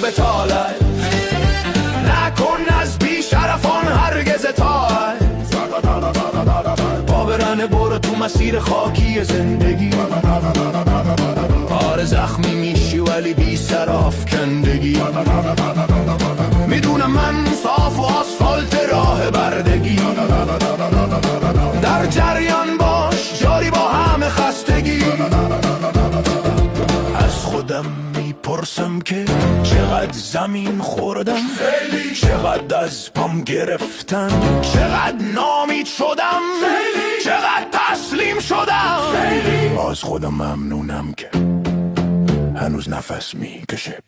بتالت، نکن از بیشرفان هرگز اطاعت. پا برهنه برو تو مسیر خاکی زندگی، آره زخمی میشی ولی بی سر افکندگی. میدونم من صاف و آسفالت راه بردگی، در جریان باش جاری با همه خستگی. از خودم میپرسم که چقدر زمین خوردم، خیلی. چقدر از پام گرفتن، چقدر نامید شدم، خیلی. چقدر تسلیم شدم، خیلی. از خودم ممنونم که هنوز نفس میکشه.